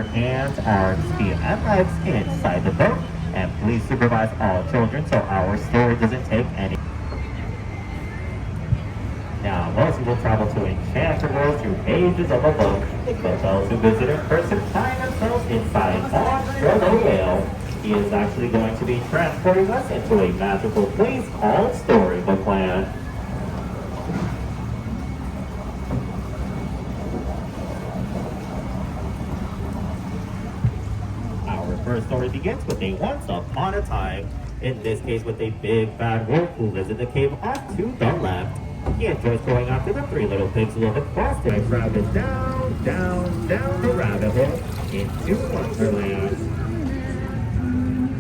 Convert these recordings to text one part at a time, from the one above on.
Hands, arms, feet, and legs inside the boat. And please supervise all children so our story doesn't take any. Now, most people travel to enchanted worlds through pages of a book, but those who visit in person find themselves inside Australia Whale. He is actually going to be transporting us into a magical place called Storybook Land. Our first story begins with a once upon a time, in this case with a big bad wolf who lives in the cave off to the left. He enjoys going after the three little pigs who live across the rabbit down, down, down the rabbit hole into Wonderland.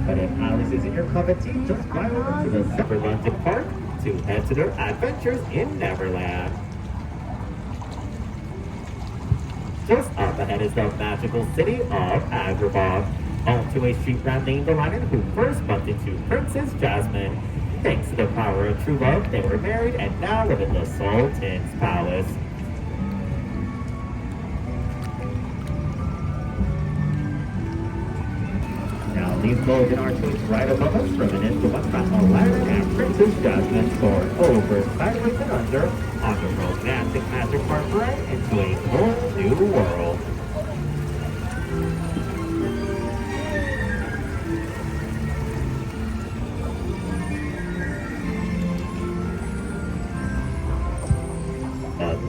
But if Alice isn't your cup of tea, just fly over to the Neverland Park to head to their adventures in Neverland. Just up ahead is the magical city of Agrabah, home to a street rat named Aladdin who first bumped into Princess Jasmine. Thanks to the power of true love, they were married and now live in the Sultan's palace. Now these golden archways right above us reminisce the ones that Aladdin and Princess Jasmine soared over, sideways and under, on the romantic magic carpet ride into a whole new world.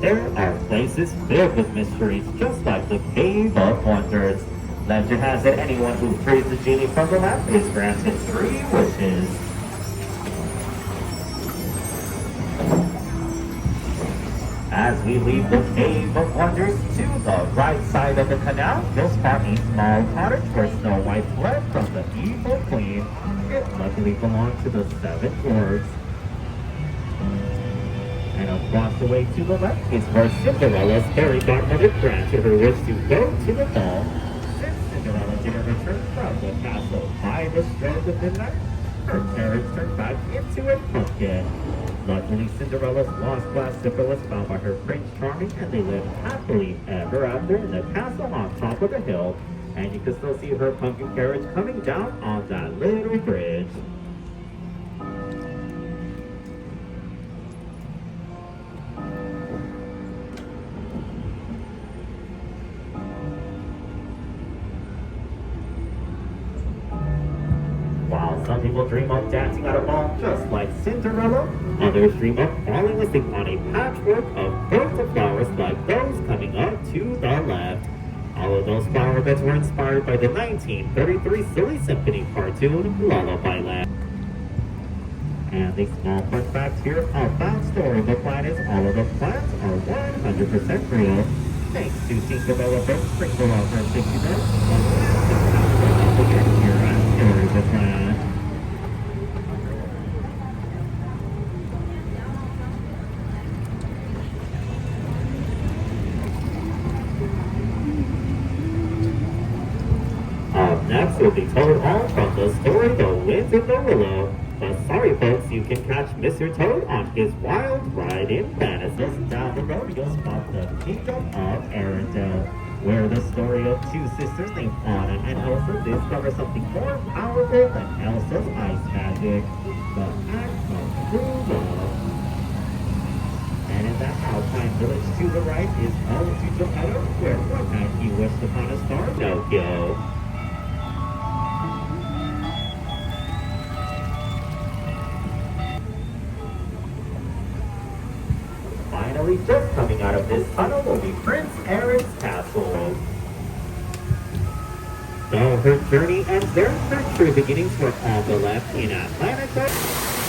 There are places filled with mysteries, just like the Cave of Wonders. Legend has it anyone who frees the genie from the lamp is granted 3 wishes. As we leave the Cave of Wonders to the right side of the canal, you'll spot a small cottage where Snow White fled from the evil queen. It luckily belonged to the 7 dwarves. And across the way to the left is where Cinderella's fairy godmother granted her wish to go to the ball. Since Cinderella didn't return from the castle by the stroke of midnight, her carriage turned back into a pumpkin. Luckily, Cinderella's lost glass slipper was found by her Prince Charming, and they lived happily ever after in the castle on top of the hill. And you can still see her pumpkin carriage coming down on that little bridge. Some people dream of dancing at a ball just like Cinderella. Others dream of falling asleep on a patchwork of beautiful flowers like those coming up to the left. All of those flower beds were inspired by the 1933 Silly Symphony cartoon Lullaby Land. And the small fun fact here about Storybook Land is all of the plants are 100% real. Thanks to team developer Sprinkle Off our 60 minutes. Here at Storybook Land. Next will be told all from the story The Wind in the Willow. But sorry folks, you can catch Mr. Toad on his wild ride in Fantasy. Down the road you'll spot the Kingdom of Arendelle, where the story of 2 sisters named Anna and Elsa discover something more powerful than Elsa's ice magic, the act of true love. And in that alpine village to the right is home to Geppetto, where one night he wished upon a star, Pinocchio. Finally, just coming out of this tunnel will be Prince Aaron's castle. So her journey ends there. Her true beginnings were on the left in Atlantica.